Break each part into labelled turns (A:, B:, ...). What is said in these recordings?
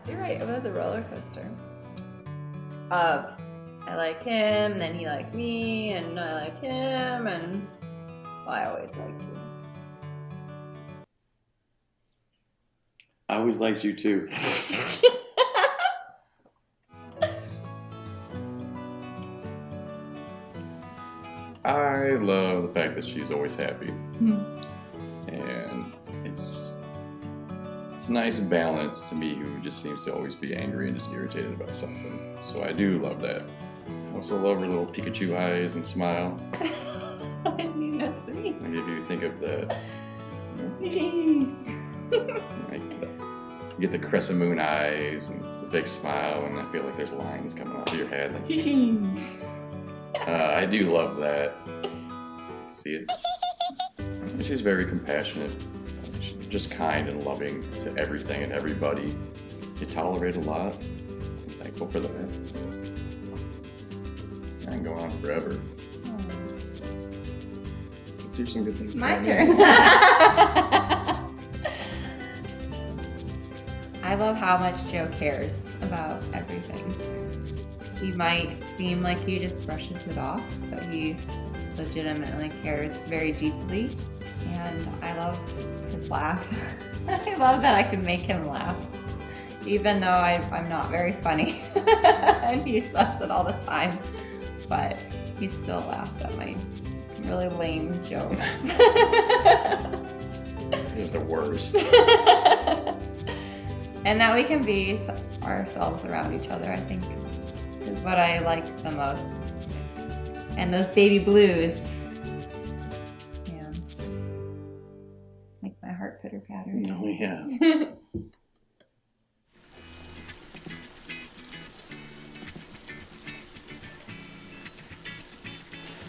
A: You're right, it was a roller coaster. Of I like him, then he liked me, and I liked him, and well, I always liked you.
B: I always liked you too. I love the fact that she's always happy. And it's a nice balance to me who just seems to always be angry and just irritated about something. So I do love that. I also love her little Pikachu eyes and smile.
A: I knew that for me.
B: Like if you think of the like you get the crescent moon eyes and the big smile, and I feel like there's lines coming off of your head. Like, I do love that. See it? She's very compassionate, just kind and loving to everything and everybody. You tolerate a lot. I'm thankful for that. I can go on forever. Let's hear some good things.
A: My turn. I love how much Joe cares about everything. He might seem like he just brushes it off, but he legitimately cares very deeply. And I love his laugh. I love that I can make him laugh, even though I'm not very funny. And he says it all the time, but he still laughs at my really lame jokes.
B: This is the worst.
A: And that we can be ourselves around each other, I think, is what I like the most. And those baby blues, man, make my heart pitter patter.
B: Oh yeah.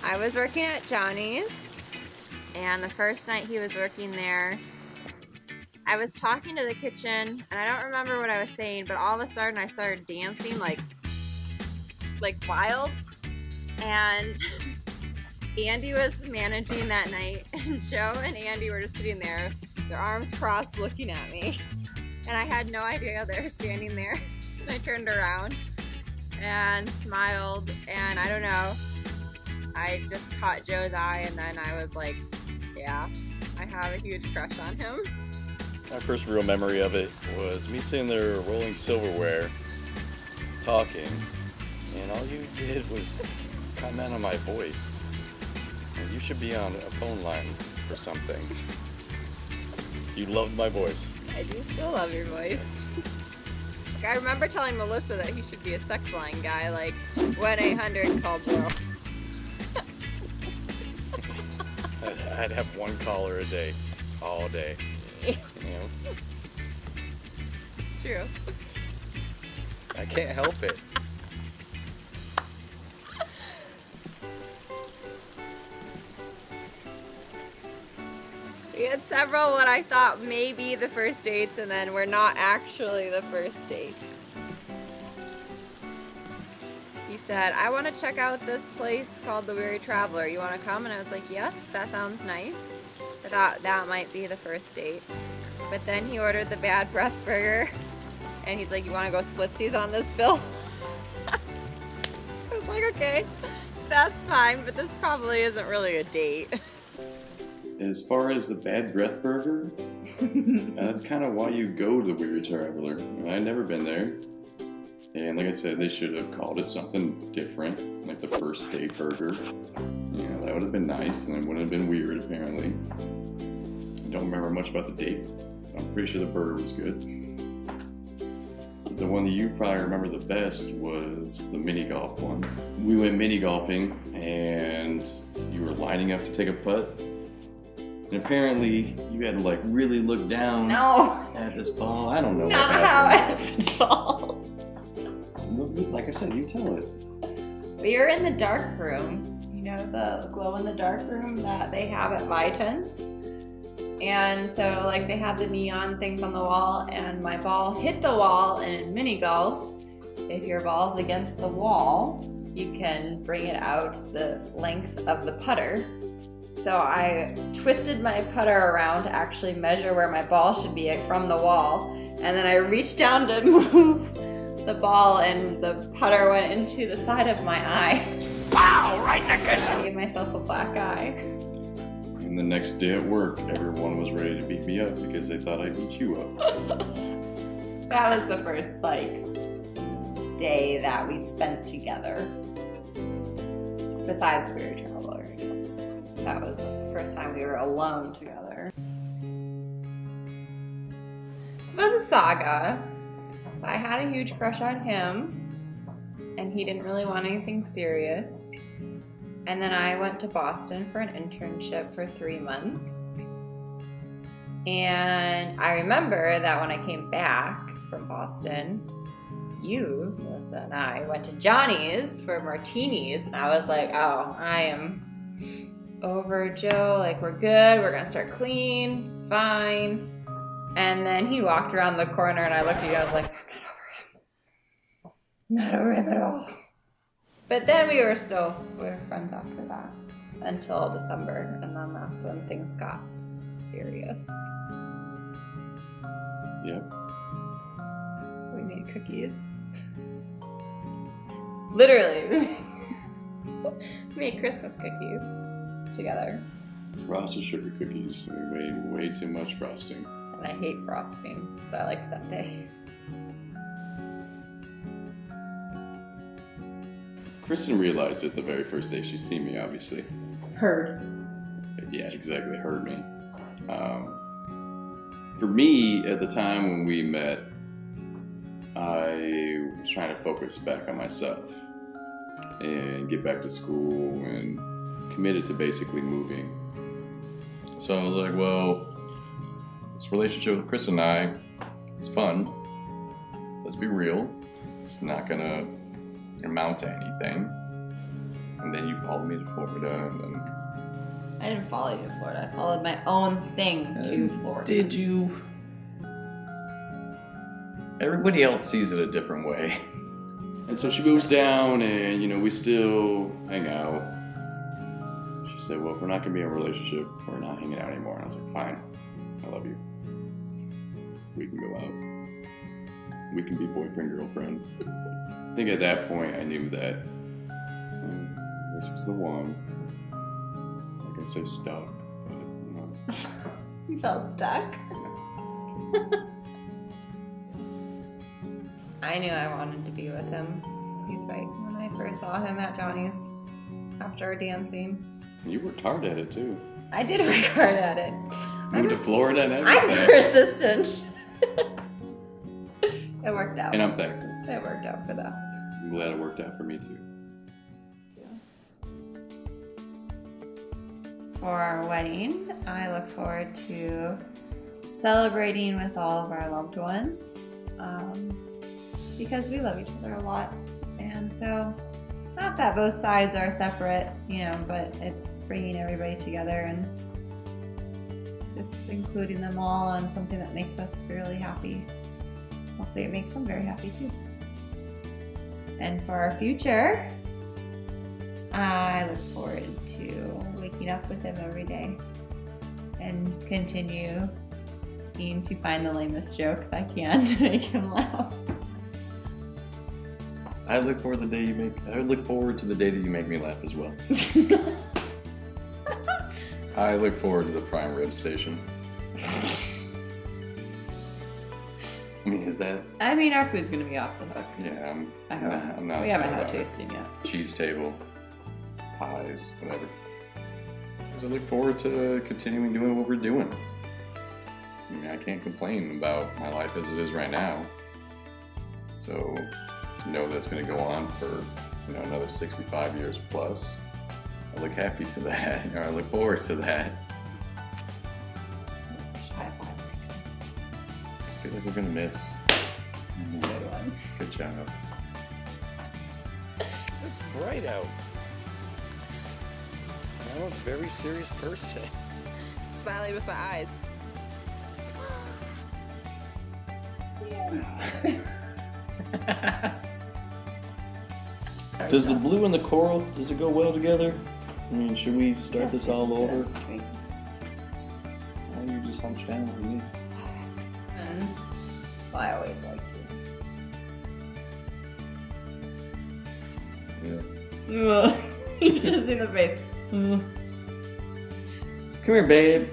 C: I was working at Johnny's, and the first night he was working there, I was talking to the kitchen, and I don't remember what I was saying, but all of a sudden I started dancing like wild, and Andy was managing that night, and Joe and Andy were just sitting there, their arms crossed, looking at me, and I had no idea they were standing there. And I turned around and smiled, and I don't know, I just caught Joe's eye, and then I was like, yeah, I have a huge crush on him.
D: My first real memory of it was me sitting there rolling silverware, talking, and all you did was comment on my voice. And you should be on a phone line or something. You loved my voice.
C: I do still love your voice. Like, I remember telling Melissa that he should be a sex line guy, like 1-800-CALL-JOE.
D: I'd have one caller a day, all day. You know?
C: It's true.
D: I can't help it.
C: We had several what I thought may be the first dates, and then were not actually the first dates. He said, I want to check out this place called The Weary Traveler. You want to come? And I was like, yes, that sounds nice. I thought that might be the first date. But then he ordered the bad breath burger, and he's like, you want to go splitsies on this bill? So I was like, okay, that's fine, but this probably isn't really a date.
B: As far as the bad breath burger, that's kind of why you go to the Weary Traveler. I'd never been there. And like I said, they should have called it something different, like the first date burger. Yeah, that would have been nice, and it wouldn't have been weird, apparently. I don't remember much about the date. I'm pretty sure the burger was good. The one that you probably remember the best was the mini golf one. We went mini golfing, and you were lining up to take a putt. And apparently, you had to like really look down at this ball. I don't know what happened.
A: Not how I fall.
B: Like I said, you tell it.
A: We were in the dark room, you know, the glow in the dark room that they have at Vitens. And so like they have the neon things on the wall, and my ball hit the wall. And in mini golf, if your ball's against the wall, you can bring it out the length of the putter. So I twisted my putter around to actually measure where my ball should be from the wall. And then I reached down to move the ball and the putter went into the side of my eye.
E: Wow, right in the cushion.
A: I gave myself a black eye.
B: And the next day at work, everyone was ready to beat me up because they thought I beat you up.
A: That was the first day that we spent together. Besides we were traveler, I guess. That was the first time we were alone together. It was a saga. I had a huge crush on him, and he didn't really want anything serious. And then I went to Boston for an internship for 3 months. And I remember that when I came back from Boston, you, Melissa, and I went to Johnny's for martinis, and I was like, oh, I am over Joe, like we're good, we're gonna start clean, it's fine. And then he walked around the corner and I looked at you and I was like, I'm not over him at all. But then we were friends after that until December, and then that's when things got serious.
B: Yep.
A: We made cookies. Literally. We made Christmas cookies together.
B: Frosted sugar cookies. We made way too much frosting.
A: And I hate frosting, but I liked that day.
B: Kristen realized it the very first day she seen me, obviously.
A: Heard.
B: Yeah, exactly. Heard me. For me, at the time when we met, I was trying to focus back on myself and get back to school and committed to basically moving. So I was like, well, this relationship with Chris and I, it's fun. Let's be real. It's not gonna amount to anything. And then you followed me to Florida, and then...
A: I didn't follow you to Florida. I followed my own thing to Florida.
D: Did you? Everybody else sees it a different way.
B: And so she moves down, and, we still hang out. She said, well, if we're not gonna be in a relationship, we're not hanging out anymore. And I was like, fine, I love you. We can go out. We can be boyfriend, girlfriend. I think at that point I knew that this was the one. I can say stuck, but
A: You felt stuck? I knew I wanted to be with him. He's right. When I first saw him at Johnny's after our dancing.
B: You worked hard at it too.
A: I did work hard at it.
B: Moved to Florida and
A: I'm
B: everything.
A: persistent. It worked out.
B: And I'm thankful.
A: It worked out for that.
B: I'm glad it worked out for me too.
A: For our wedding, I look forward to celebrating with all of our loved ones because we love each other a lot. And so, not that both sides are separate, but it's bringing everybody together and just including them all on something that makes us really happy. Hopefully it makes them very happy too. And for our future, I look forward to waking up with him every day and continuing to find the lamest jokes I can to make him laugh.
B: I look forward to the day that you make me laugh as well. I look forward to the prime rib station. Is that?
A: Our food's gonna be off the hook.
B: Yeah,
A: I hope.
B: I'm not.
A: We haven't
B: upset
A: had
B: about it.
A: tasting yet.
B: Cheese table, pies, whatever. So I look forward to continuing doing what we're doing. I can't complain about my life as it is right now. So to know that's going to go on for another 65 years plus, I look happy to that, or I look forward to that.
A: High five.
B: I feel like we're going to miss.
A: Good one.
B: Good job.
D: It's bright out. I'm a very serious person.
C: Smiling with my eyes.
B: Does the blue and the coral, does it go well together?
D: I mean, should we start
A: Yes,
D: this all
A: it's,
D: over?
A: great.
D: Oh, you just hunched down with me.
A: Well, I always like to.
D: Yeah.
A: You should have seen the face.
D: Come here, babe.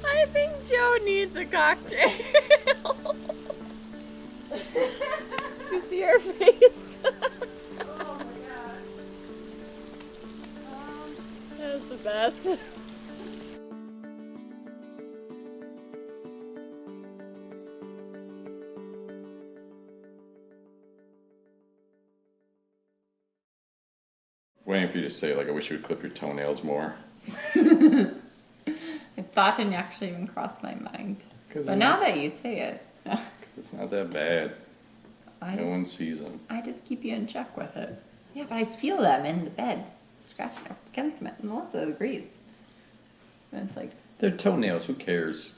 C: I think Joe needs a cocktail. You see her face? Oh my god. That was the best.
D: Waiting for you to say, like, I wish you would clip your toenails more.
A: I thought it actually even crossed my mind.
D: 'Cause
A: But now that you say it,
D: It's not that bad.
A: I
D: No
A: just,
D: one sees them.
A: I just keep you in check with it. Yeah, but I feel them in the bed, scratching up against me, and Melissa agrees. And it's like,
D: They're toenails, who cares?